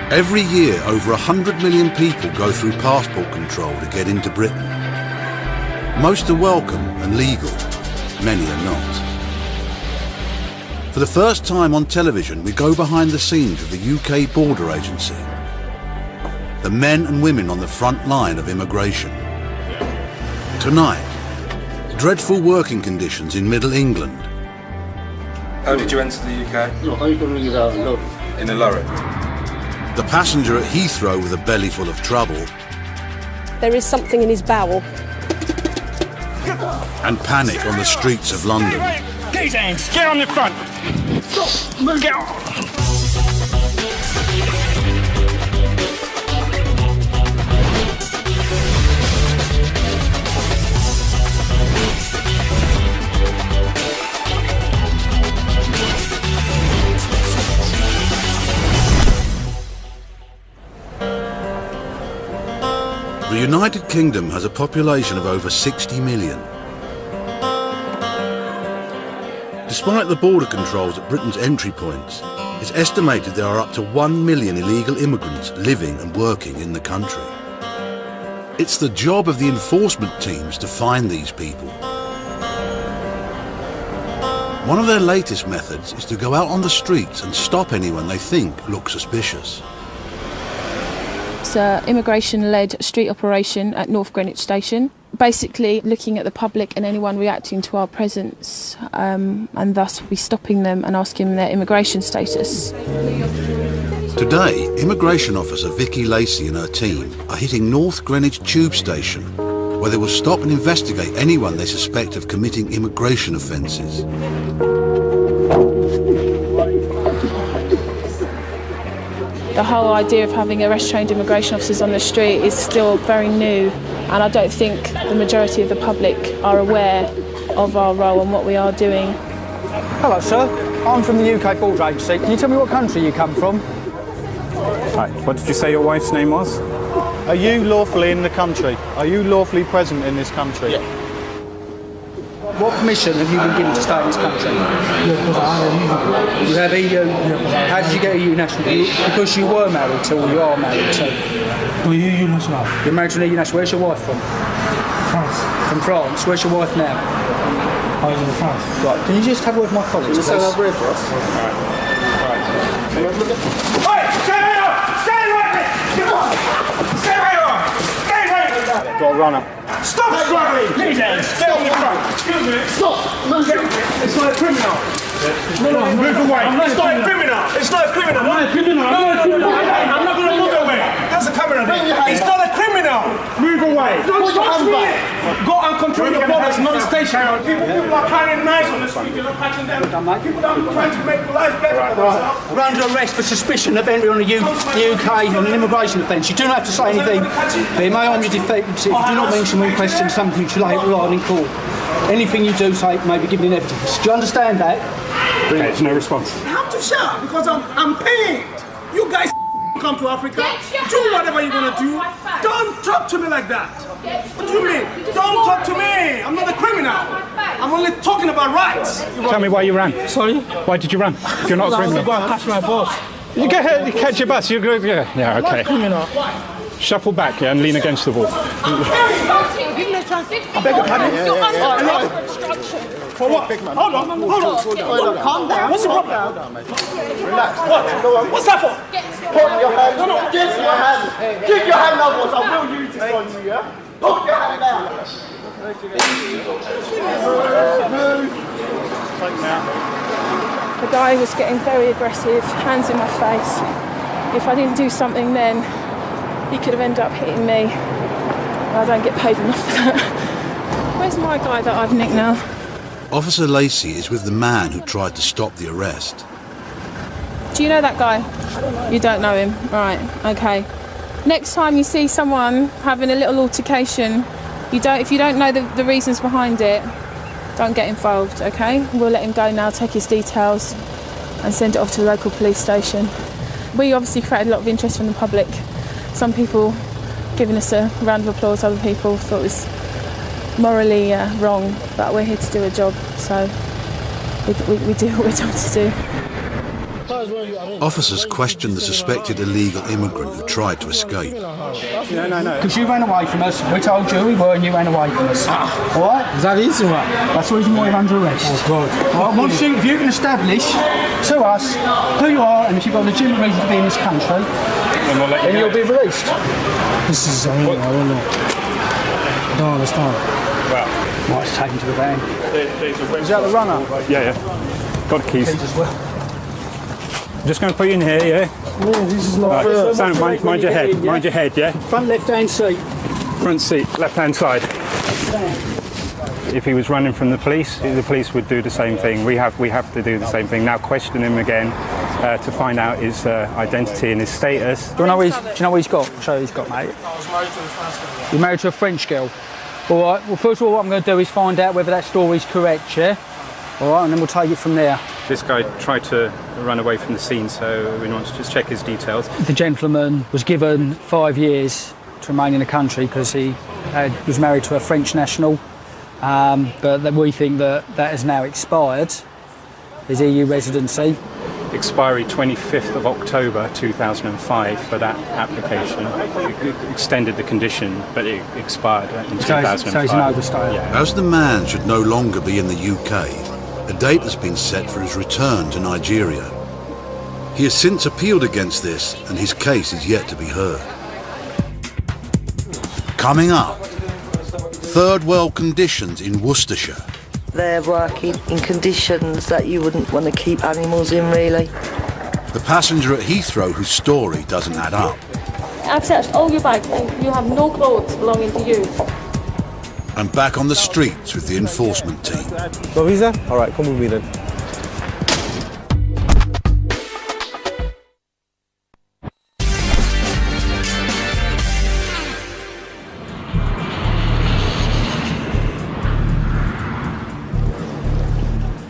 Every year, over 100 million people go through passport control to get into Britain. Most are welcome and legal, many are not. For the first time on television, we go behind the scenes of the UK Border Agency. The men and women on the front line of immigration. Tonight, dreadful working conditions in Middle England. How did you enter the UK? In a lorry. The passenger at Heathrow with a belly full of trouble. There is something in his bowel. And panic on the streets of London. Get his hands, get on the front. Get on. The United Kingdom has a population of over 60 million. Despite the border controls at Britain's entry points, it's estimated there are up to 1 million illegal immigrants living and working in the country. It's the job of the enforcement teams to find these people. One of their latest methods is to go out on the streets and stop anyone they think looks suspicious. It's an immigration-led street operation at North Greenwich Station, basically looking at the public and anyone reacting to our presence, and thus we stopping them and asking their immigration status. Today, immigration officer Vicky Lacey and her team are hitting North Greenwich Tube Station, where they will stop and investigate anyone they suspect of committing immigration offences. The whole idea of having arrest-trained immigration officers on the street is still very new, and I don't think the majority of the public are aware of our role and what we are doing. Hello, sir. I'm from the UK Border Agency. Can you tell me what country you come from? Right. What did you say your wife's name was? Are you lawfully in the country? Are you lawfully present in this country? Yeah. What permission have you been given to stay in this country? You have EU? How did you get EU national? Because you were married to, or you are married to? EU national. You're married to an EU national. Where's your wife from? France. From France. Where's your wife now? I was in France. Right. Can you just have a word with my colleagues, please? Can you say that word for us? Hey, stay right up! Stay right there! Come on! Stay right up! Stay right there! Got a runner. Stop struggling! Please, stay on the front. Excuse me. Stop! It's not a criminal. No, move away. It's not a criminal. It's not a criminal. I'm not a criminal. No, I'm not going to move away. There's a camera there. It's not a criminal. Move away. Don't touch me. Go and control your borders, not station. People are carrying knives on the street. You're not patching them. People are trying to make life better for themselves. We're under arrest for suspicion of entry on the UK on an immigration offence. You do not have to say anything. They may on your defence if you do not mention when questioned something to later on in court. Anything you do say may be given in evidence. Do you understand that? Okay, no response. I have to shout because I'm paying. You guys come to Africa, do whatever you're going to do. Don't talk to me like that. What do you mean? Don't talk to me. I'm not a criminal. I'm only talking about rights. Tell me why you ran. Sorry? Why did you run? If you're not a criminal. Go and catch my boss. You catch your bus. You're good. Yeah, okay. Criminal. Shuffle back, and lean against the wall. I beg your pardon. For what? Hold on. Calm down. What's the problem? Relax. What? What's that for? Put your hand. No. Give your hand. Keep your hand up, boss. I will use this on you, yeah? Put your hand down. The guy was getting very aggressive, hands in my face. If I didn't do something then, he could have ended up hitting me. I don't get paid enough for that. Where's my guy that I've nicked now? Officer Lacey is with the man who tried to stop the arrest. Do you know that guy? You don't know him? Right, okay. Next time you see someone having a little altercation, if you don't know the reasons behind it, don't get involved, okay? We'll let him go now, take his details and send it off to the local police station. We obviously created a lot of interest from the public. Some people giving us a round of applause, other people thought it was morally wrong, but we're here to do a job, so we do what we're told to do. Officers questioned the suspected illegal immigrant who tried to escape. No. Because you ran away from us. We told you we were and you ran away from us. All right? Is that the reason why? That's the reason why you're under arrest. Oh, God. All right, once if you can establish to us who you are and if you've got a legitimate reason to be in this country, then you'll be released. This is, I don't know. I don't understand. Well, Might have taken to the van. Is that the runner? yeah. Got the keys. As well. I'm just going to put you in here, yeah? This is not fair. Stand, mind your head. Mind your head, yeah? Front left-hand seat. Front seat, left-hand side. If he was running from the police would do the same thing. We have to do the same thing. Now question him again to find out his identity and his status. Do you know what he's got? I'll show you what he's got, mate. You're married to a French girl. All right, well, first of all, what I'm going to do is find out whether that story's correct, yeah? All right, and then we'll take it from there. This guy tried to run away from the scene, so we want to just check his details. The gentleman was given 5 years to remain in the country because he was married to a French national, but we think that has now expired, his EU residency. Expiry 25th of October 2005 for that application. It extended the condition, but it expired in 2005. So he's an overstay. Yeah. As the man should no longer be in the UK, a date has been set for his return to Nigeria. He has since appealed against this, and his case is yet to be heard. Coming up, third world conditions in Worcestershire. They're working in conditions that you wouldn't want to keep animals in, really. The passenger at Heathrow whose story doesn't add up. I've searched all your bags and you have no clothes belonging to you. And back on the streets with the enforcement team. No visa? All right, come with me then.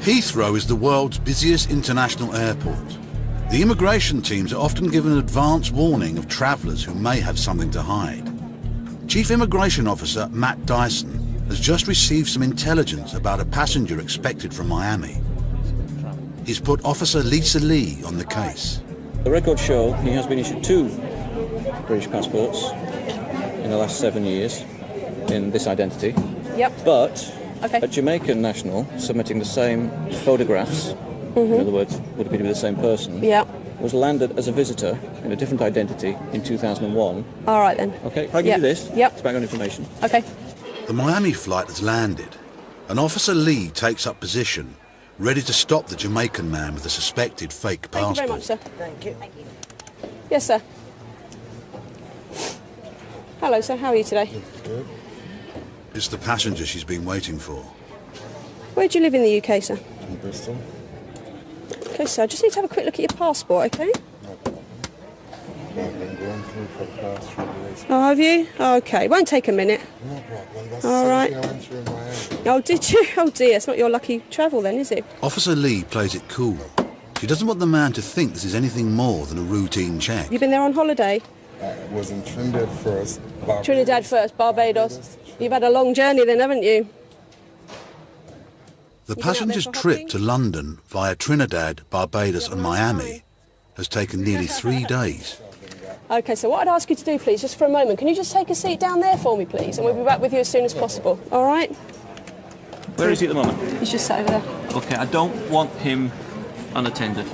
Heathrow is the world's busiest international airport. The immigration teams are often given advance warning of travellers who may have something to hide. Chief Immigration Officer Matt Dyson has just received some intelligence about a passenger expected from Miami. He's put Officer Lisa Lee on the case. The records show he has been issued 2 British passports in the last 7 years in this identity. Yep. But Okay. a Jamaican national submitting the same photographs, in other words, would appear to be the same person, was landed as a visitor in a different identity in 2001. All right then. Okay, if I give you this, Yep. it's background information. Okay. The Miami flight has landed, and Officer Lee takes up position, ready to stop the Jamaican man with a suspected fake passport. Thank you very much, sir. Thank you. Yes, sir. Hello, sir. How are you today? Good. It's the passenger she's been waiting for. Where do you live in the UK, sir? In Bristol. Okay, sir. I just need to have a quick look at your passport, okay? No problem. I've been going through for the past 3 days. Oh, have you? Okay. Won't take a minute. No problem. That's All the right. same thing I went through in Miami. Oh, did you? Oh, dear. It's not your lucky travel then, is it? Officer Lee plays it cool. She doesn't want the man to think this is anything more than a routine check. You've been there on holiday? I was in Trinidad first. Trinidad first, Barbados. You've had a long journey then, haven't you? The passenger's trip to London via Trinidad, Barbados and Miami has taken nearly 3 days. Okay, so what I'd ask you to do, please, just for a moment, can you just take a seat down there for me, please? And we'll be back with you as soon as possible, all right? Where is he at the moment? He's just sat over there. Okay, I don't want him unattended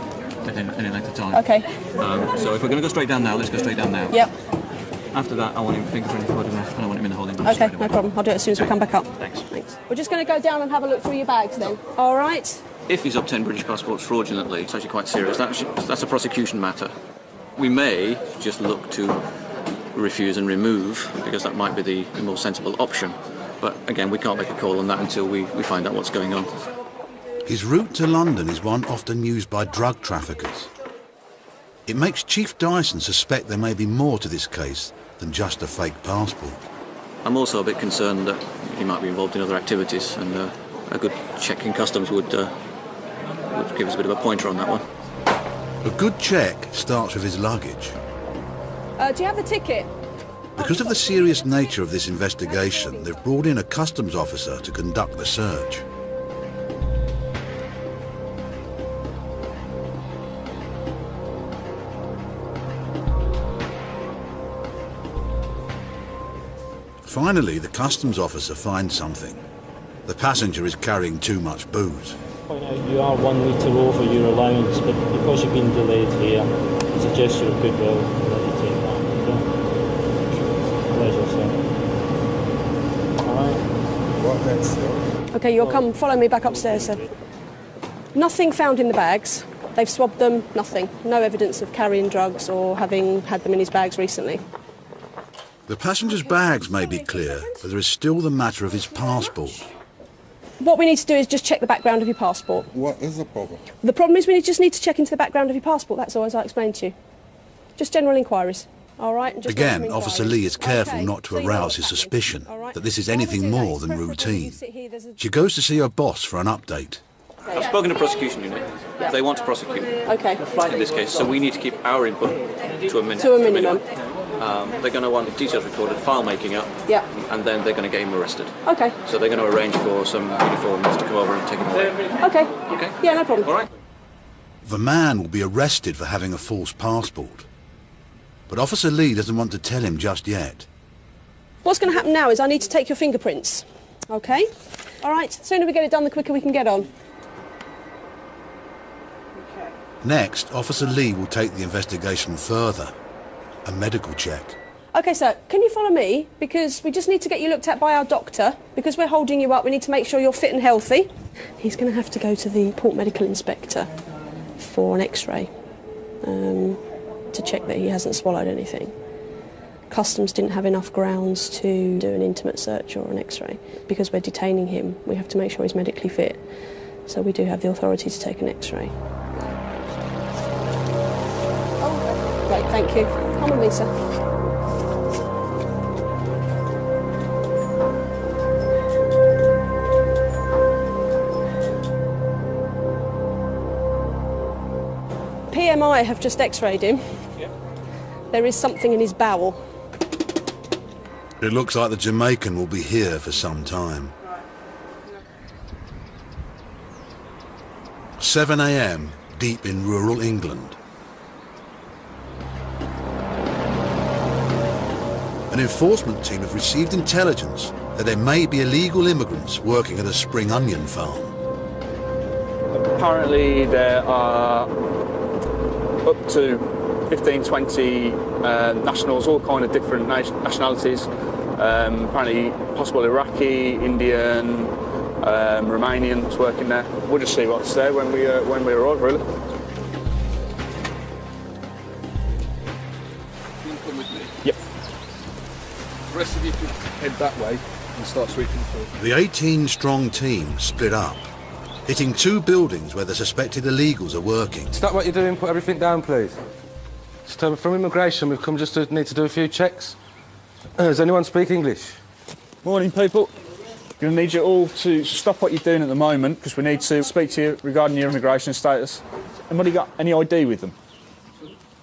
at any length of time. Okay. So if we're going to go straight down now, let's go straight down now. Yep. After that, I want him fingerprint photograph and I want him in the holding room. Okay, no problem. I'll do it as soon as we come back up. Thanks. Thanks. We're just going to go down and have a look through your bags then, all right? If he's obtained British passports fraudulently, it's actually quite serious. That's a prosecution matter. We may just look to refuse and remove, because that might be the more sensible option. But again, we can't make a call on that until we find out what's going on. His route to London is one often used by drug traffickers. It makes Chief Dyson suspect there may be more to this case than just a fake passport. I'm also a bit concerned that he might be involved in other activities, and a good check in customs would give us a bit of a pointer on that one. A good check starts with his luggage. Do you have the ticket? Because of the serious nature of this investigation, they've brought in a customs officer to conduct the search. Finally, the customs officer finds something. The passenger is carrying too much booze. Point out you are 1 litre over your allowance, but because you've been delayed here, it's a gesture of goodwill that you take that. Okay? Pleasure, sir. Alright. Okay, you'll come follow me back upstairs, sir. Nothing found in the bags. They've swabbed them, nothing. No evidence of carrying drugs or having had them in his bags recently. The passenger's bags may be clear, but there is still the matter of his passport. What we need to do is just check the background of your passport. What is the problem? The problem is we just need to check into the background of your passport, that's all, as I explained to you. Just general inquiries, all right? Just Again, Officer Lee is careful not to arouse his suspicion that this is anything more than routine. She goes to see her boss for an update. I've spoken to prosecution unit. They want to prosecute. Okay. In this case, so we need to keep our input to a minimum. To a minimum. They're going to want details recorded, file making up, yeah, and then they're going to get him arrested. Okay. So they're going to arrange for some uniforms to come over and take him away. Okay. Okay. Yeah, no problem. All right. The man will be arrested for having a false passport. But Officer Lee doesn't want to tell him just yet. What's going to happen now is I need to take your fingerprints. Okay? All right, the sooner we get it done, the quicker we can get on. Next, Officer Lee will take the investigation further. A medical check. Okay, sir, can you follow me? Because we just need to get you looked at by our doctor. Because we're holding you up, we need to make sure you're fit and healthy. He's going to have to go to the Port Medical Inspector for an X-ray to check that he hasn't swallowed anything. Customs didn't have enough grounds to do an intimate search or an X-ray. Because we're detaining him, we have to make sure he's medically fit. So we do have the authority to take an X-ray. Oh, great, thank you. Come on, Lisa. PMI have just X-rayed him. Yep. There is something in his bowel. It looks like the Jamaican will be here for some time. 7 a.m, deep in rural England. An enforcement team have received intelligence that there may be illegal immigrants working at a spring onion farm. Apparently there are up to 15, 20 nationals, all kind of different nationalities. Apparently possible Iraqi, Indian, Romanians working there. We'll just see what's there when we arrive, really. Come with me. Yep. The rest of you can head that way and start sweeping through. The 18-strong team split up, hitting 2 buildings where the suspected illegals are working. Stop what you're doing, put everything down, please. From immigration, we've come just to need to do a few checks. Does anyone speak English? Morning, people. Going to need you all to stop what you're doing at the moment because we need to speak to you regarding your immigration status. Anybody got any ID with them?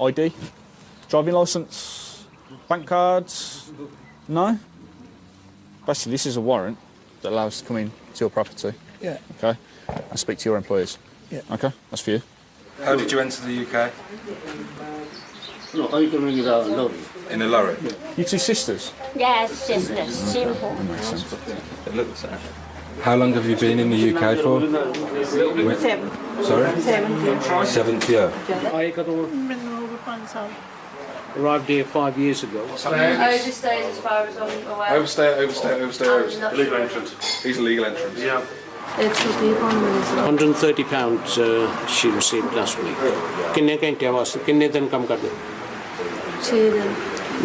ID? Driving licence? Bank cards? No? Basically, this is a warrant that allows us to come in to your property. Yeah. Okay? And speak to your employers. Yeah. Okay? That's for you. How did you enter the UK? No, I can bring it out in a lorry. In a lorry? You 2 sisters? Yes, sisters. Simple. It looks like. How long have you been in the UK for? 7. Sorry? 7 7th year. I got arrived here 5 years ago. Overstays as far as I'm aware. Overstay. Illegal entrance. He's a legal entrance. Yeah. £130 she received last week. कितने घंटे वास्ते कितने दिन काम करते? 6 दिन.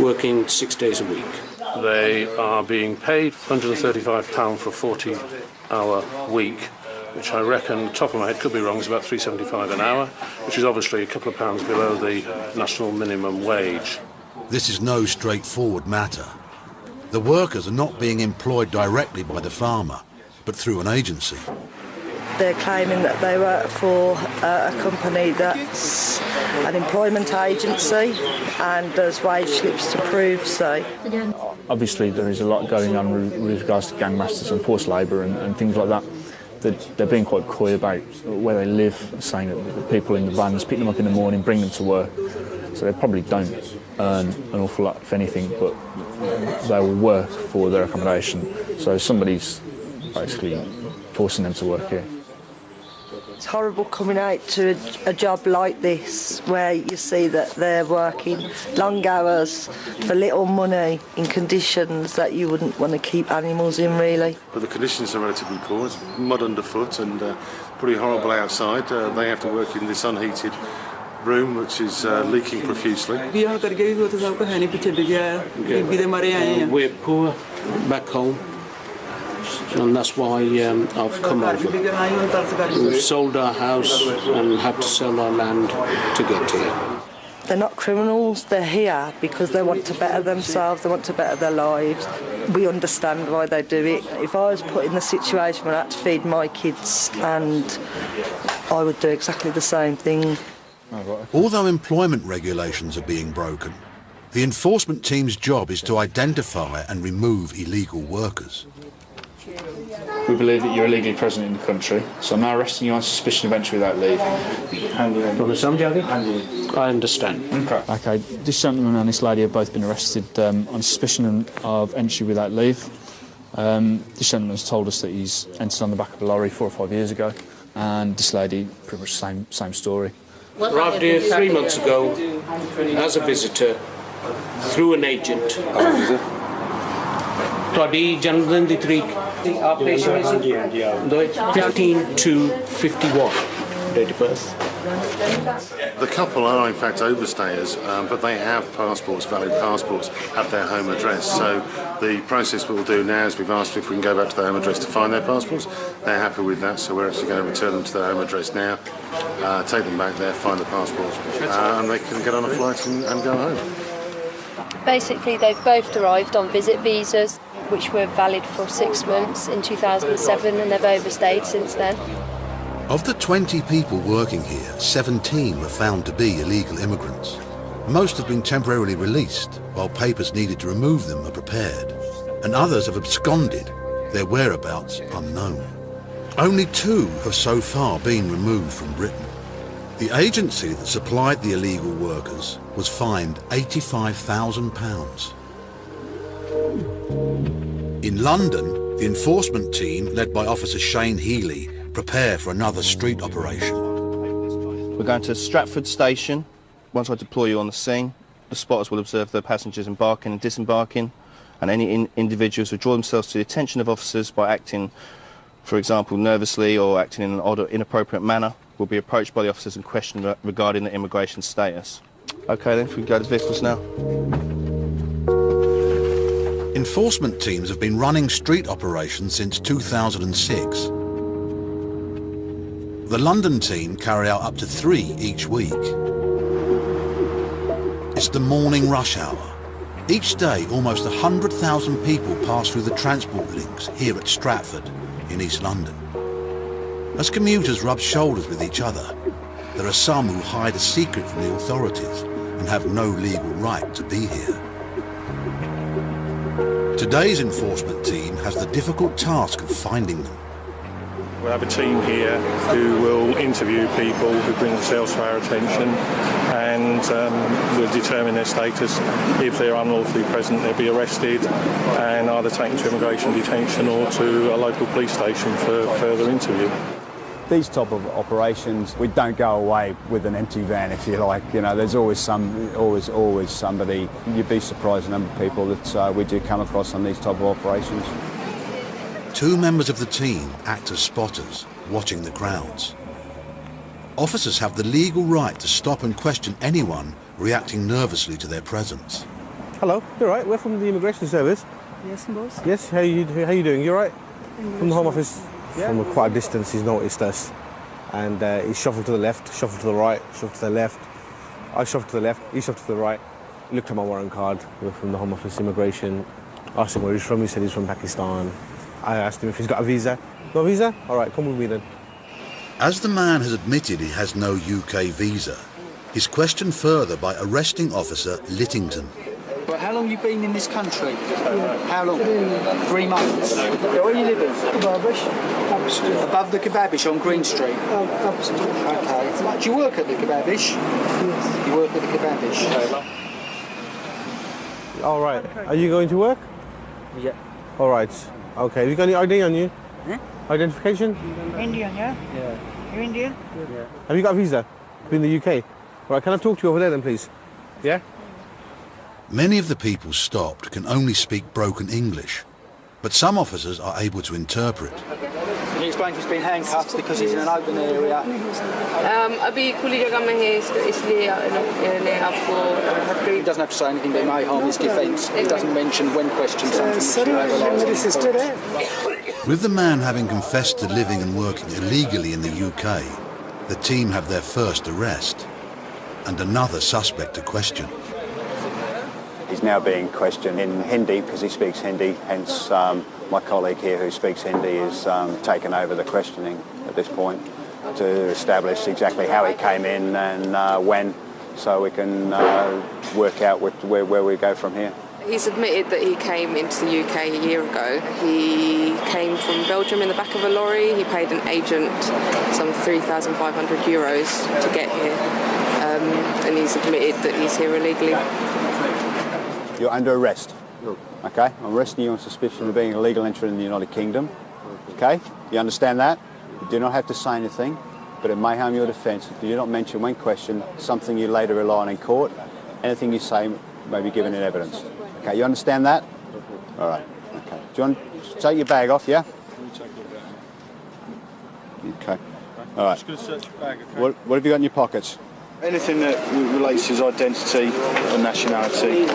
Working 6 days a week. They are being paid £135 for a 40-hour week, which I reckon, top of my head, could be wrong, is about £3.75 an hour, which is obviously a couple of pounds below the national minimum wage. This is no straightforward matter. The workers are not being employed directly by the farmer, but through an agency. They're claiming that they work for a company that's an employment agency and does wage slips to prove so. Obviously, there is a lot going on with regards to gangmasters and forced labour and things like that. They're being quite coy about where they live, saying that the people in the vans pick them up in the morning, bring them to work, So they probably don't earn an awful lot, if anything, but they will work for their accommodation. So somebody's basically forcing them to work here. It's horrible coming out to a job like this where you see that they're working long hours for little money in conditions that you wouldn't want to keep animals in, really. But the conditions are relatively poor. It's mud underfoot and pretty horrible outside. They have to work in this unheated room which is leaking profusely. We're poor back home, and that's why I've come over. We've sold our house and had to sell our land to get here. They're not criminals, they're here because they want to better themselves, they want to better their lives. We understand why they do it. If I was put in the situation where I had to feed my kids, and I would do exactly the same thing. Although employment regulations are being broken, the enforcement team's job is to identify and remove illegal workers. We believe that you're illegally present in the country, so I'm now arresting you on suspicion of entry without leave. I understand. Okay, this gentleman and this lady have both been arrested on suspicion of entry without leave. This gentleman has told us that he's entered on the back of a lorry 4 or 5 years ago, and this lady, pretty much the same story. Arrived here 3 months ago as a visitor through an agent. ਤੁਹਾਡੀ ਜਨਮ ਦਿਨ ਦੀ ਤਰੀਕ 15/2/51 date of birth. The couple are in fact overstayers, but they have passports, valid passports, at their home address. So the process we'll do now is we've asked if we can go back to their home address to find their passports. They're happy with that, so we're actually going to return them to their home address now, take them back there, find the passports, and they can get on a flight and go home. Basically, they've both arrived on visit visas, which were valid for 6 months in 2007, and they've overstayed since then. Of the 20 people working here, 17 were found to be illegal immigrants. Most have been temporarily released, while papers needed to remove them are prepared, and others have absconded, their whereabouts unknown. Only 2 have so far been removed from Britain. The agency that supplied the illegal workers was fined £85,000. In London, the enforcement team, led by Officer Shane Healy, prepare for another street operation. We're going to Stratford Station. Once I deploy you on the scene, the spotters will observe the passengers embarking and disembarking, and any individuals who draw themselves to the attention of officers by acting, for example, nervously or acting in an odd or inappropriate manner, will be approached by the officers and questioned regarding their immigration status. OK then, if we go to the vehicles now. Enforcement teams have been running street operations since 2006. The London team carry out up to 3 each week. It's the morning rush hour. Each day, almost 100,000 people pass through the transport links here at Stratford in East London. As commuters rub shoulders with each other, there are some who hide a secret from the authorities and have no legal right to be here. Today's enforcement team has the difficult task of finding them. We have a team here who will interview people who bring themselves to our attention, and we'll determine their status. If they're unlawfully present, they'll be arrested and either taken to immigration detention or to a local police station for further interview. These type of operations, we don't go away with an empty van, if you like. You know, there's always somebody. You'd be surprised the number of people that we do come across on these type of operations. 2 members of the team act as spotters, watching the crowds. Officers have the legal right to stop and question anyone reacting nervously to their presence. Hello, you're right. We're from the immigration service. Yes, boss. Yes, how you doing? You all right? From the Home Office. Yeah. From quite a distance, he's noticed us, and he shuffled to the left, shuffled to the right, shuffled to the left. I shuffled to the left, he shuffled to the right. He looked at my warrant card. We're from the Home Office immigration. Asked him where he's from. He said he's from Pakistan. I asked him if he's got a visa. No visa? All right, come with me then. As the man has admitted he has no UK visa, he's questioned further by arresting officer Littington. Well, how long have you been in this country? How long? 3 months. Where are you living? Kebabish. Above the Kebabish on Green Street? Okay. Do you work at the Kebabish? Yes. You work at the Kebabish? All right. Are you going to work? Yeah. All right. Okay. Have you got any ID on you? Eh? Identification? Indian, yeah? Yeah. You Indian? Yeah. Have you got a visa in the UK? Right. Can I talk to you over there then, please? Yeah? Many of the people stopped can only speak broken English, but some officers are able to interpret. Can you explain he's been handcuffed because he's in an open area? अभी खुली जगह में है इसलिए इन्हें आपको He doesn't have to say anything that may harm his defence. He doesn't mention when questioned something. With the man having confessed to living and working illegally in the UK, the team have their first arrest and another suspect to question. He's now being questioned in Hindi because he speaks Hindi, hence my colleague here who speaks Hindi is taken over the questioning at this point to establish exactly how he came in and when, so we can work out where we go from here. He's admitted that he came into the UK a year ago. He came from Belgium in the back of a lorry. He paid an agent some €3,500 to get here, and he's admitted that he's here illegally. You're under arrest. Okay? I'm arresting you on suspicion of being an illegal entrant in the United Kingdom. Okay? You understand that? You do not have to say anything, but it may harm your defence if you do not mention when questioned something you later rely on in court. Anything you say may be given in evidence. Okay, you understand that? All right. Okay. Do you want to take your bag off, yeah? Okay. All right. Just going to search your bag, okay? What have you got in your pockets? Anything that relates to his identity or nationality,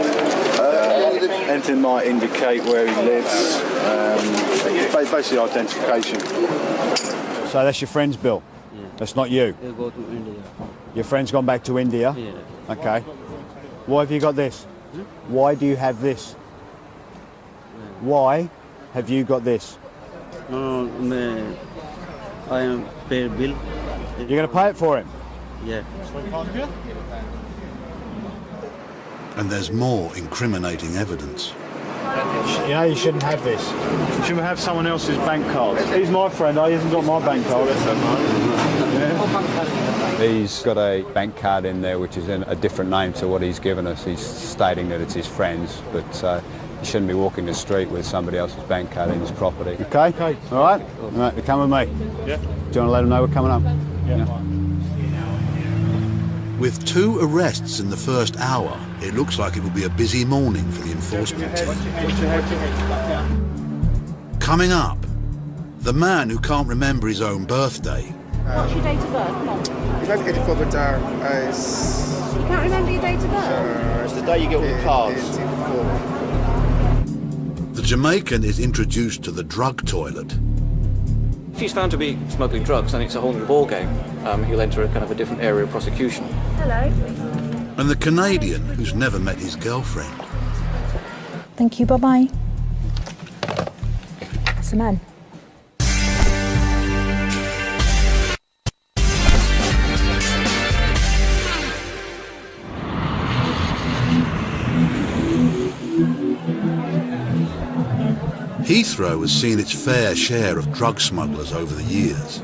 anything might indicate where he lives, basically identification. So that's your friend's bill? Yeah. That's not you? He'll go to India. Your friend's gone back to India? Yeah. Okay. Why have you got this? Why do you have this? Why have you got this? No, I am pay bill. You're going to pay it for him? Yeah. And there's more incriminating evidence. You know you shouldn't have this. You shouldn't have someone else's bank card. He's my friend, he hasn't got my bank card. He's got a bank card in there which is in a different name to what he's given us. He's stating that it's his friend's, but he shouldn't be walking the street with somebody else's bank card in his property. Okay? Okay. All right? All right, you come with me. Yeah. Do you want to let him know we're coming up? Yeah. With 2 arrests in the first hour, it looks like it will be a busy morning for the enforcement team. Coming up, the man who can't remember his own birthday. What's your date of birth? It's 84, but You can't remember your date of birth? it's the day you get all the cards. The Jamaican is introduced to the drug toilet. If he's found to be smuggling drugs, then it's a whole new ballgame. He'll enter a kind of a different area of prosecution. Hello. And the Canadian who's never met his girlfriend. Thank you, bye-bye. It's a man. Heathrow has seen its fair share of drug smugglers over the years.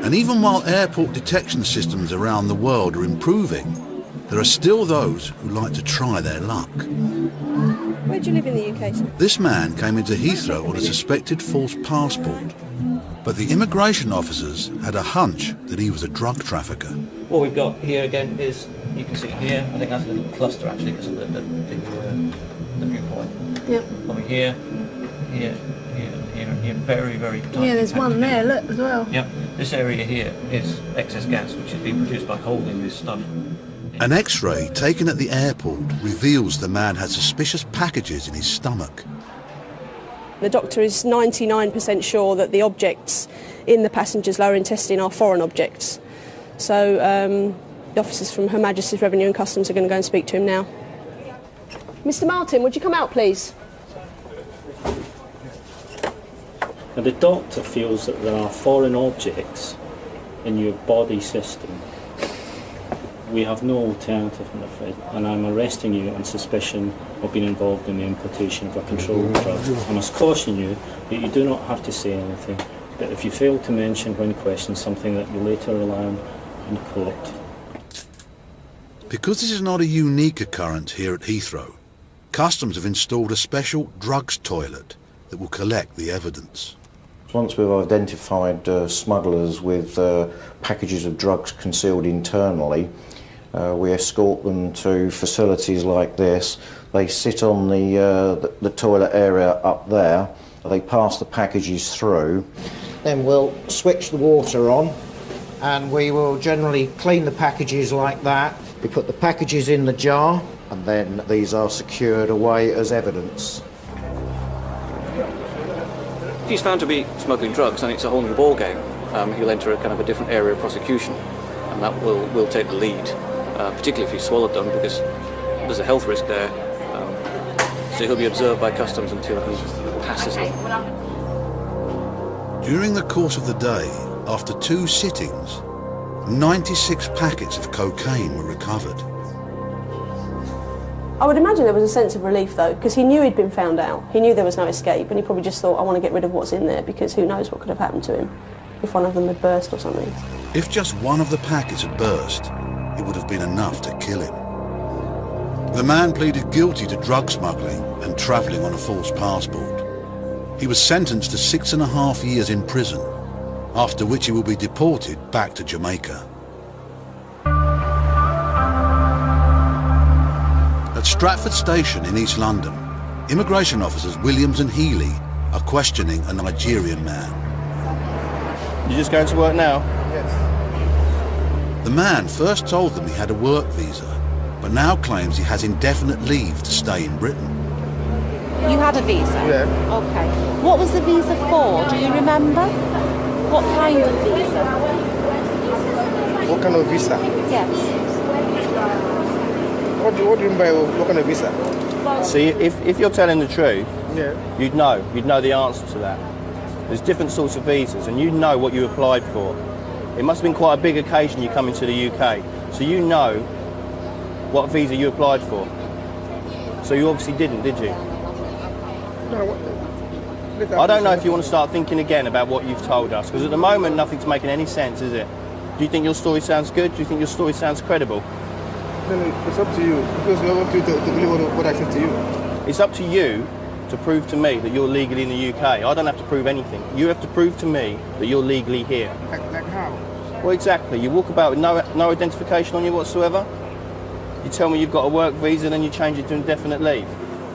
And even while airport detection systems around the world are improving, there are still those who like to try their luck. Where do you live in the UK, sir? This man came into Heathrow on a suspected false passport, but the immigration officers had a hunch that he was a drug trafficker. What we've got here again is, you can see here, I think that's a little cluster actually because of the viewpoint. Yep. Over here, here, very, very tiny. Yeah, there's one there, look, as well. Yep. This area here is excess gas, which has been produced by holding this stuff. An X-ray taken at the airport reveals the man had suspicious packages in his stomach. The doctor is 99% sure that the objects in the passenger's lower intestine are foreign objects. So the officers from Her Majesty's Revenue and Customs are going to go and speak to him now. Mr. Martin, would you come out, please? Now, the doctor feels that there are foreign objects in your body system. We have no alternative, I'm afraid, and I'm arresting you on suspicion of being involved in the importation of a controlled drug. I must caution you that you do not have to say anything, but if you fail to mention when questioned something that you later rely on in court. Because this is not a unique occurrence here at Heathrow, Customs have installed a special drugs toilet that will collect the evidence. Once we've identified smugglers with packages of drugs concealed internally, we escort them to facilities like this. They sit on the toilet area up there. They pass the packages through. Then we'll switch the water on and we will generally clean the packages like that. We put the packages in the jar and then these are secured away as evidence. If he's found to be smuggling drugs, then it's a whole new ballgame. He'll enter a kind of a different area of prosecution, and that will take the lead, particularly if he's swallowed them, because there's a health risk there. So he'll be observed by Customs until he passes them. During the course of the day, after 2 sittings, 96 packets of cocaine were recovered. I would imagine there was a sense of relief though, because he knew he'd been found out. He knew there was no escape, and he probably just thought, I want to get rid of what's in there, because who knows what could have happened to him if one of them had burst or something. If just one of the packets had burst, it would have been enough to kill him. The man pleaded guilty to drug smuggling and travelling on a false passport. He was sentenced to 6.5 years in prison, after which he will be deported back to Jamaica. At Stratford Station in East London, immigration officers Williams and Healy are questioning a Nigerian man. You just going to work now? Yes. The man first told them he had a work visa, but now claims he has indefinite leave to stay in Britain. You had a visa? Yeah. Okay. What was the visa for? Do you remember? What kind of visa? What kind of visa? Yes. What do you mean by what kind of visa? See, if you're telling the truth, Yeah. you'd know the answer to that. There's different sorts of visas, and you know what you applied for. It must have been quite a big occasion you come into the UK, so you know what visa you applied for. So you obviously didn't, did you? No. I don't know if you want to start thinking again about what you've told us, because at the moment nothing's making any sense, is it? Do you think your story sounds good? Do you think your story sounds credible? Then it's up to you, because I want you to believe what I said to you. It's up to you to prove to me that you're legally in the UK. I don't have to prove anything. You have to prove to me that you're legally here. Like how? Well, exactly. You walk about with no identification on you whatsoever. You tell me you've got a work visa, then you change it to indefinite leave.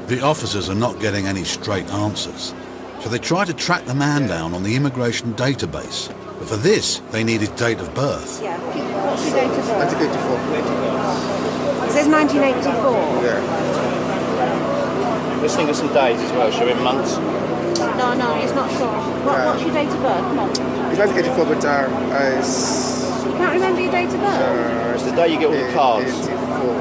The officers are not getting any straight answers, so they try to track the man down on the immigration database. But for this, they need his date of birth. Yeah. What's your date of birth? 1984. It says 1984. Yeah. Let's think of some days as well, shall we? Months? No, he's not sure. What's your date of birth? Come on. It's 1984, but You can't remember your date of birth? It's the day you get all the cards. 84.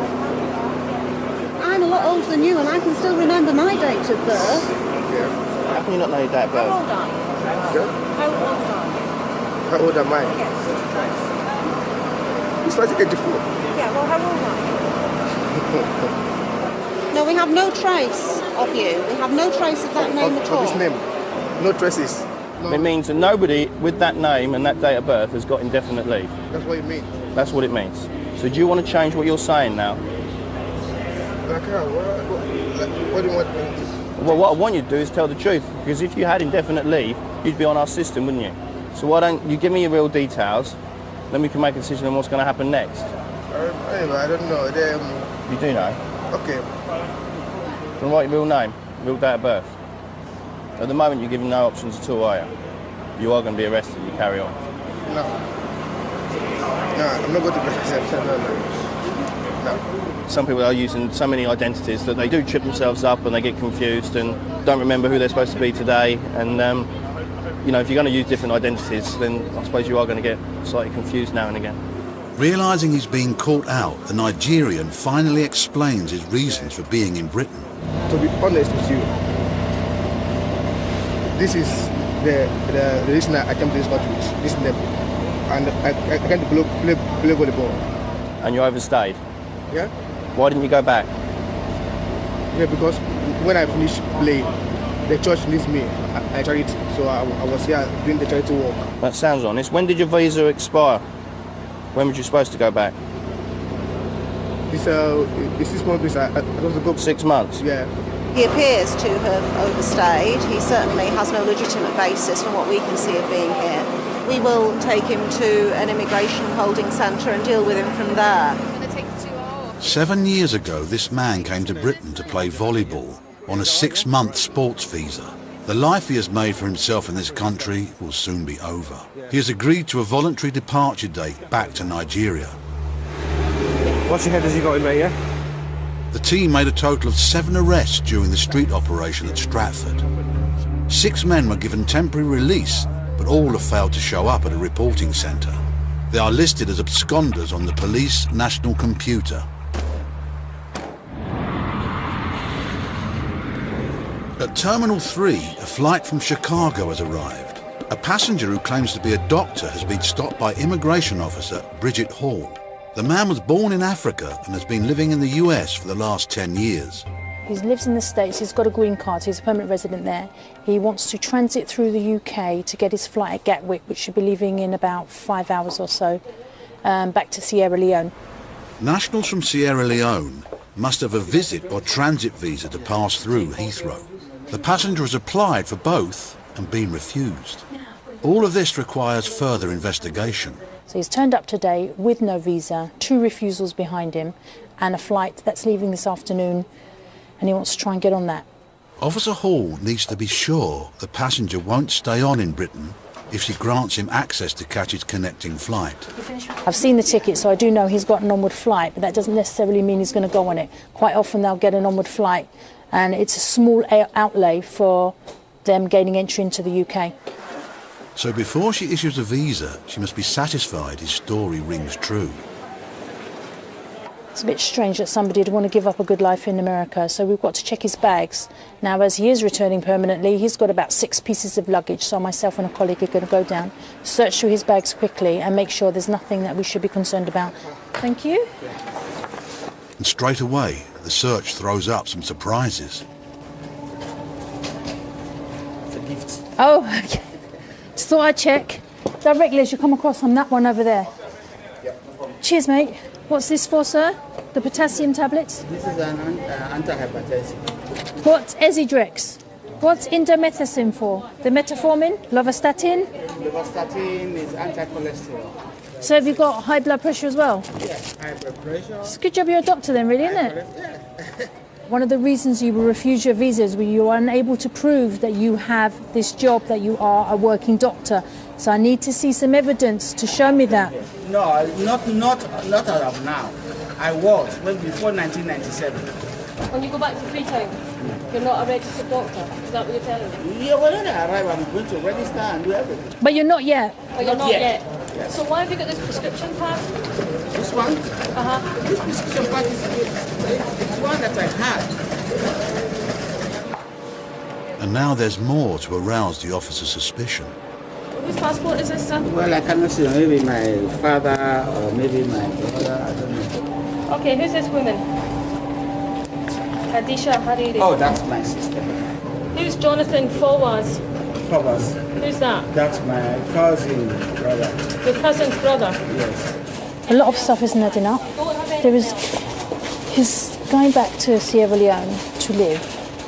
I'm a lot older than you, and I can still remember my date of birth. Yeah. How can you not know your date of birth? How old are you? Yeah. How old are you? How old am I? Yes. It's 1984. Yeah, well, how old are you? No, we have no trace of you. We have no trace of that name at all. Of his name. No traces. No. It means that nobody with that name and that date of birth has got indefinite leave. That's what it means. That's what it means. So do you want to change what you're saying now? Like how? What do you want me to do? Well, what I want you to do is tell the truth, because if you had indefinite leave, you'd be on our system, wouldn't you? So why don't you give me your real details, then we can make a decision on what's going to happen next. Anyway, I don't know. You do know? Okay. Then write your real name, real date of birth. At the moment, you're given no options at all, are you? You are going to be arrested if you carry on. No. No, I'm not going to be arrested. No. Some people are using so many identities that they do trip themselves up and they get confused and don't remember who they're supposed to be today. And, you know, if you're going to use different identities, then I suppose you are going to get slightly confused now and again. Realising he's being caught out, the Nigerian finally explains his reasons for being in Britain. To be honest with you, this is the reason I came to this country, this name. And I can't play volleyball. And you overstayed? Yeah? Why didn't you go back? Yeah, because when I finished playing, the church needs me at charity, so I was here doing the charity work. That sounds honest. When did your visa expire? When were you supposed to go back? It's 6 months visa. I was to go. 6 months? Yeah. He appears to have overstayed. He certainly has no legitimate basis from what we can see of being here. We will take him to an immigration holding centre and deal with him from there. 7 years ago, this man came to Britain to play volleyball on a 6-month sports visa. The life he has made for himself in this country will soon be over. He has agreed to a voluntary departure date back to Nigeria. What's your head as you got in there, yeah? The team made a total of 7 arrests during the street operation at Stratford. 6 men were given temporary release, but all have failed to show up at a reporting centre. They are listed as absconders on the police national computer. At Terminal 3, a flight from Chicago has arrived. A passenger who claims to be a doctor has been stopped by immigration officer Bridget Hall. The man was born in Africa and has been living in the US for the last 10 years. He lives in the States, he's got a green card, he's a permanent resident there. He wants to transit through the UK to get his flight at Gatwick, which should be leaving in about 5 hours or so, back to Sierra Leone. Nationals from Sierra Leone must have a visit or transit visa to pass through Heathrow. The passenger has applied for both and been refused. All of this requires further investigation. So he's turned up today with no visa, 2 refusals behind him, and a flight that's leaving this afternoon, and he wants to try and get on that. Officer Hall needs to be sure the passenger won't stay on in Britain if she grants him access to catch his connecting flight. I've seen the ticket, so I do know he's got an onward flight, but that doesn't necessarily mean he's going to go on it. Quite often they'll get an onward flight, and it's a small outlay for them gaining entry into the UK. So before she issues a visa, she must be satisfied his story rings true. It's a bit strange that somebody would want to give up a good life in America, so we've got to check his bags. Now, as he is returning permanently, he's got about 6 pieces of luggage, so myself and a colleague are going to go down, search through his bags quickly and make sure there's nothing that we should be concerned about. Thank you. And straight away, the search throws up some surprises. Oh, okay. Just thought I'd check. Directly as you come across on that one over there. Cheers, mate. What's this for, sir? The potassium tablets? This is an antihypertensive. What's Ezidrex? What's indomethacin for? The metformin? Lovastatin? Lovastatin is anti-cholesterol. So have you got high blood pressure as well? Yes, high blood pressure. It's a good job you're a doctor then, really, isn't it? Yeah. One of the reasons you will refuse your visa is when you are unable to prove that you have this job, that you are a working doctor. So I need to see some evidence to show me that. No, not as of now. I was, well, before 1997. When you go back to Freetown, you're not a registered doctor. Is that what you're telling me? Yeah, well, when I arrive, I'm going to register and do everything. But you're not yet? But you're not yet. Yes. So why have you got this prescription pad? This one? This prescription pad is one that I had. And now there's more to arouse the officer's suspicion. Whose passport is this, sir? Well, I cannot see. Maybe my father or maybe my brother. I don't know. Okay, who's this woman? Khadisha Hariri. Oh, that's my sister. Who's Jonathan Fawaz? Fawaz. Who's that? That's my cousin brother. Your cousin's brother? Yes. A lot of stuff isn't adding up. He's going back to Sierra Leone to live,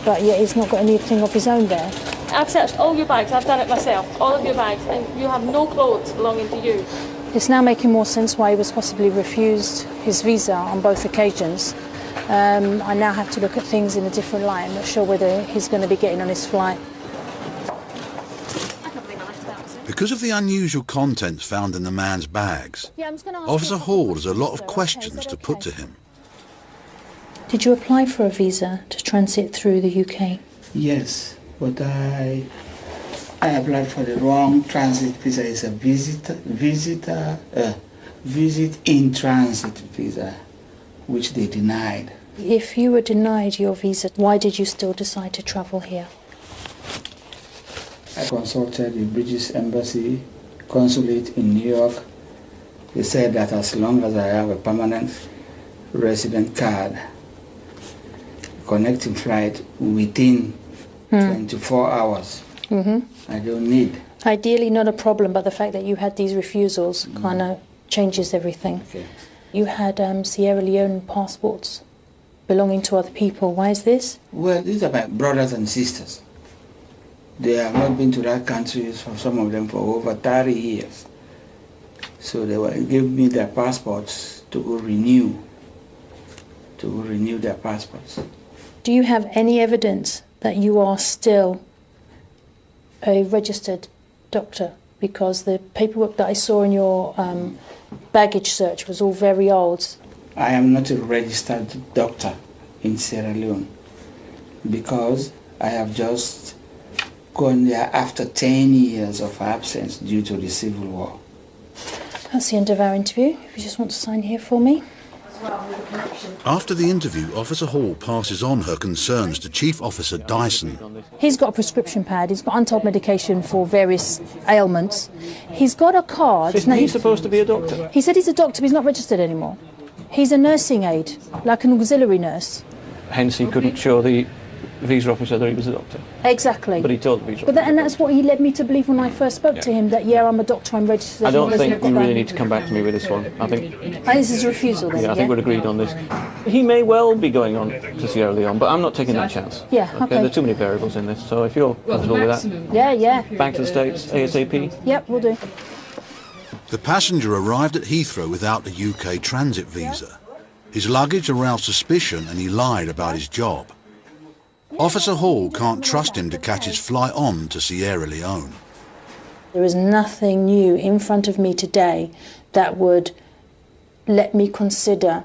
but yet he's not got anything of his own there. I've searched all your bags, I've done it myself, all of your bags, and you have no clothes belonging to you. It's now making more sense why he was possibly refused his visa on both occasions. I now have to look at things in a different light. I'm not sure whether he's going to be getting on his flight. Because of the unusual contents found in the man's bags, Officer Hall has a lot of questions to put to him. Did you apply for a visa to transit through the UK? Yes, but I applied for the wrong transit visa. It's a visit in transit visa, which they denied. If you were denied your visa, why did you still decide to travel here? I consulted the British Embassy consulate in New York, He said that as long as I have a permanent resident card, connecting flight within 24 hours, I don't need. Ideally not a problem, but the fact that you had these refusals kind of changes everything. Okay. You had Sierra Leone passports belonging to other people. Why is this? Well, these are my brothers and sisters. They have not been to that country, for some of them, for over 30 years. So they gave me their passports to go renew their passports. Do you have any evidence that you are still a registered doctor? Because the paperwork that I saw in your baggage search was all very old. I am not a registered doctor in Sierra Leone because I have just gone there after 10 years of absence due to the civil war. That's the end of our interview. If you just want to sign here for me. After the interview, Officer Hall passes on her concerns to Chief Officer Dyson. He's got a prescription pad, he's got untold medication for various ailments. He's got a card. Isn't he supposed to be a doctor? He said he's a doctor, but he's not registered anymore. He's a nursing aide, like an auxiliary nurse. Hence he couldn't show the visa officer that he was a doctor. Exactly. But he told the visa But officer. and that's what he led me to believe when I first spoke to him, that, yeah, I'm a doctor, I'm registered. I don't think we I've got really that. need to come back to me with this one. I think This is a refusal then, I think we're agreed on this. He may well be going on to Sierra Leone, but I'm not taking that chance. Yeah, okay. There are too many variables in this, so if you're comfortable with that, Yeah. back to the States, ASAP. Yep, we'll do. The passenger arrived at Heathrow without a UK transit visa. His luggage aroused suspicion and he lied about his job. Officer Hall can't trust him to catch his flight on to Sierra Leone. There is nothing new in front of me today that would let me consider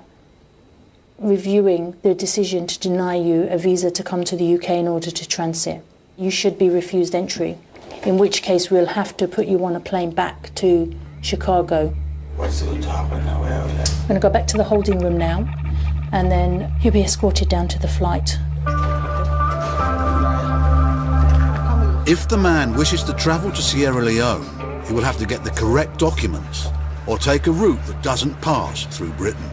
reviewing the decision to deny you a visa to come to the UK in order to transit. You should be refused entry, in which case we'll have to put you on a plane back to Chicago. What's going to happen now? Where are we at? I'm going to go back to the holding room now, and then he'll be escorted down to the flight. If the man wishes to travel to Sierra Leone, he will have to get the correct documents or take a route that doesn't pass through Britain.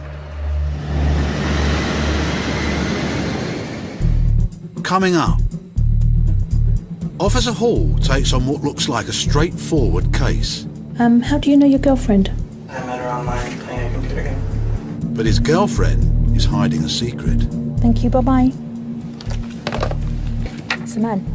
Coming up, Officer Hall takes on what looks like a straightforward case. How do you know your girlfriend? I met her online playing a computer game. But his girlfriend is hiding a secret. Thank you, bye-bye. It's the man.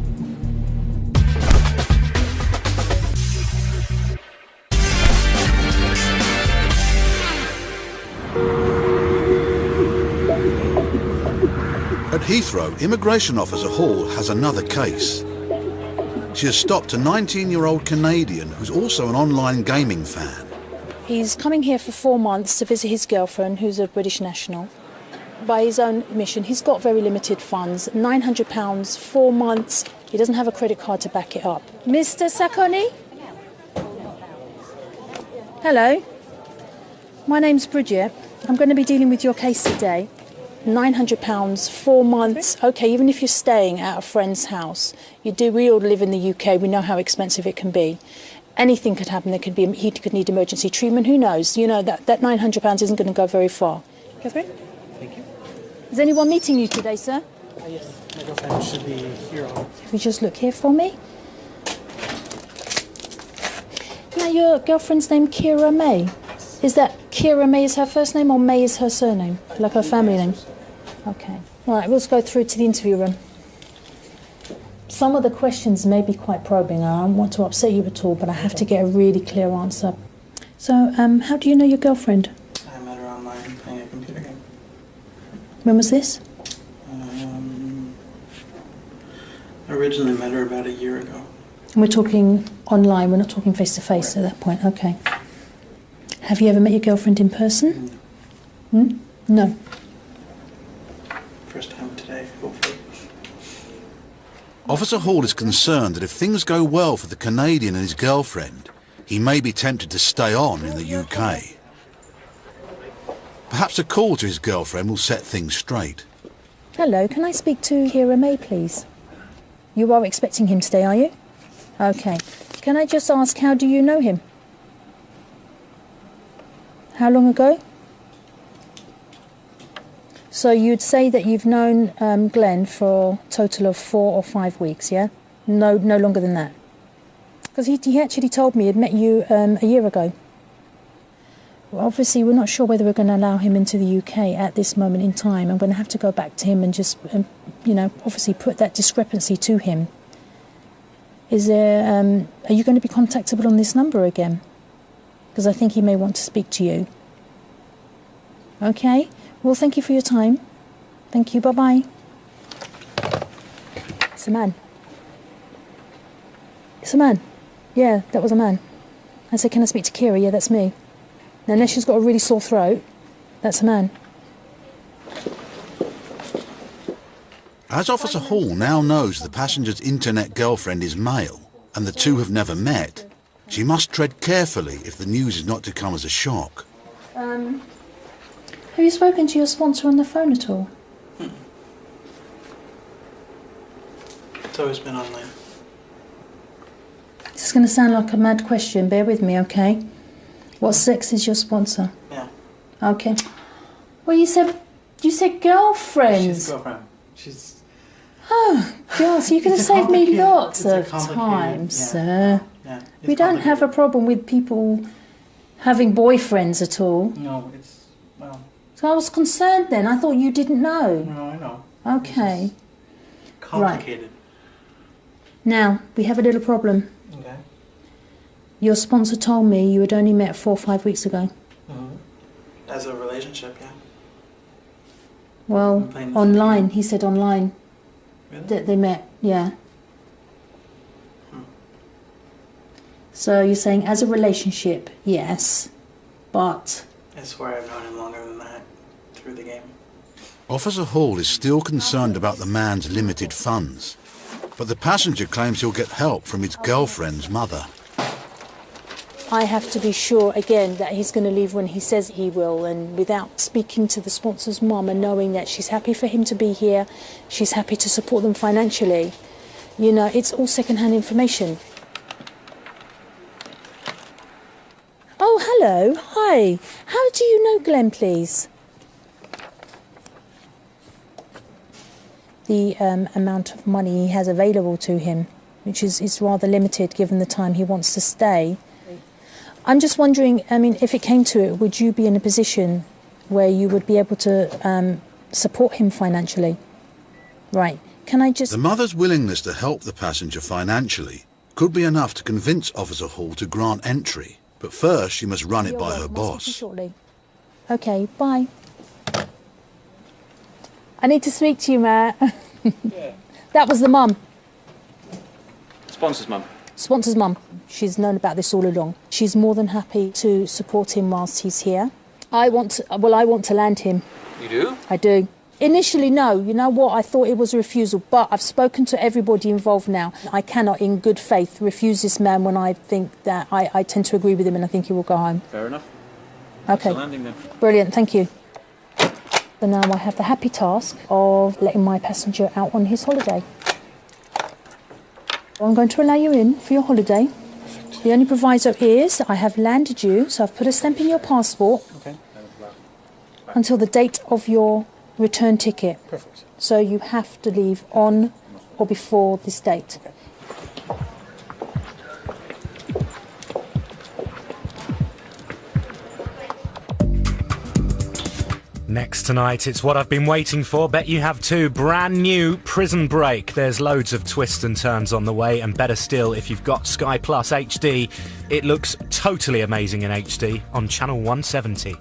At Heathrow, Immigration Officer Hall has another case. She has stopped a 19-year-old Canadian who's also an online gaming fan. He's coming here for 4 months to visit his girlfriend, who's a British national. By his own admission, he's got very limited funds, £900, 4 months. He doesn't have a credit card to back it up. Mr. Sacconi? Hello. My name's Bridget. I'm going to be dealing with your case today. £900, 4 months. Okay, even if you're staying at a friend's house, we all live in the UK. We know how expensive it can be. Anything could happen. He could need emergency treatment. Who knows? You know that £900 isn't going to go very far. Catherine? Thank you. Is anyone meeting you today, sir? Yes, my girlfriend should be here on. If you just look here for me. Now, your girlfriend's name Kira May. Is that Kira May is her first name or May is her surname? Like her family name? Okay. Right, let's go through to the interview room. Some of the questions may be quite probing. I don't want to upset you at all, but I have to get a really clear answer. So, how do you know your girlfriend? I met her online playing a computer game. When was this? I originally met her about a year ago. And we're talking online, we're not talking face-to-face at that point. Okay. Have you ever met your girlfriend in person? No. First time today, hopefully. Officer Hall is concerned that if things go well for the Canadian and his girlfriend, he may be tempted to stay on in the UK. Perhaps a call to his girlfriend will set things straight. Hello, can I speak to Kira May, please? You are expecting him today, are you? Okay. Can I just ask, how do you know him? How long ago? So you'd say that you've known Glenn for a total of 4 or 5 weeks, yeah? No longer than that. Because he actually told me he'd met you a year ago. Well, obviously, we're not sure whether we're going to allow him into the UK at this moment in time. I'm going to have to go back to him and just, obviously put that discrepancy to him. Is there, are you going to be contactable on this number again? Because I think he may want to speak to you. Okay? Well, thank you for your time. Thank you. Bye-bye. It's a man. It's a man. Yeah, that was a man. I said, can I speak to Kira? Yeah, that's me. Now, unless she's got a really sore throat, that's a man. As Officer Hall now knows the passenger's internet girlfriend is male and the two have never met, she must tread carefully if the news is not to come as a shock. Have you spoken to your sponsor on the phone at all? It's always been online. This is going to sound like a mad question. Bear with me, okay? What sex is your sponsor? Yeah. Okay. Well, you said girlfriend. She's a girlfriend. She's... Oh, God, so you could have saved me lots of time, yeah. sir. Yeah, we don't have a problem with people having boyfriends at all. No, it's... well... So I was concerned then. I thought you didn't know. No, I know. Okay. Complicated. Right. Now, we have a little problem. Okay. Your sponsor told me you had only met 4 or 5 weeks ago. Mm-hmm. As a relationship, yeah. Well, online. He said online. Really? That they met, yeah. So you're saying as a relationship, yes, but... I swear I've known him longer than that, through the game. Officer Hall is still concerned about the man's limited funds, but the passenger claims he'll get help from his girlfriend's mother. I have to be sure, again, that he's going to leave when he says he will, and without speaking to the sponsor's mum and knowing that she's happy for him to be here, she's happy to support them financially. You know, it's all second-hand information. Oh, hello. Hi. How do you know Glenn, please? The amount of money he has available to him, which is rather limited given the time he wants to stay. I'm just wondering, I mean, if it came to it, would you be in a position where you would be able to support him financially? Right. Can I just... The mother's willingness to help the passenger financially could be enough to convince Officer Hall to grant entry. But first, she must run it by her boss. Shortly. Okay, bye. I need to speak to you, Matt. Yeah. That was the mum. Sponsor's mum. Sponsor's mum. She's known about this all along. She's more than happy to support him whilst he's here. I want to land him. You do? I do. Initially, no. You know what? I thought it was a refusal, but I've spoken to everybody involved now. I cannot, in good faith, refuse this man when I think that I tend to agree with him and I think he will go home. Fair enough. Okay. Landing then. Brilliant, thank you. So now I have the happy task of letting my passenger out on his holiday. I'm going to allow you in for your holiday. The only proviso is I have landed you, so I've put a stamp in your passport until the date of your return ticket. Perfect. So you have to leave on or before this date. Okay. Next tonight, it's what I've been waiting for. Bet you have too. Brand new Prison Break. There's loads of twists and turns on the way, and better still, if you've got Sky Plus HD, it looks totally amazing in HD on Channel 170.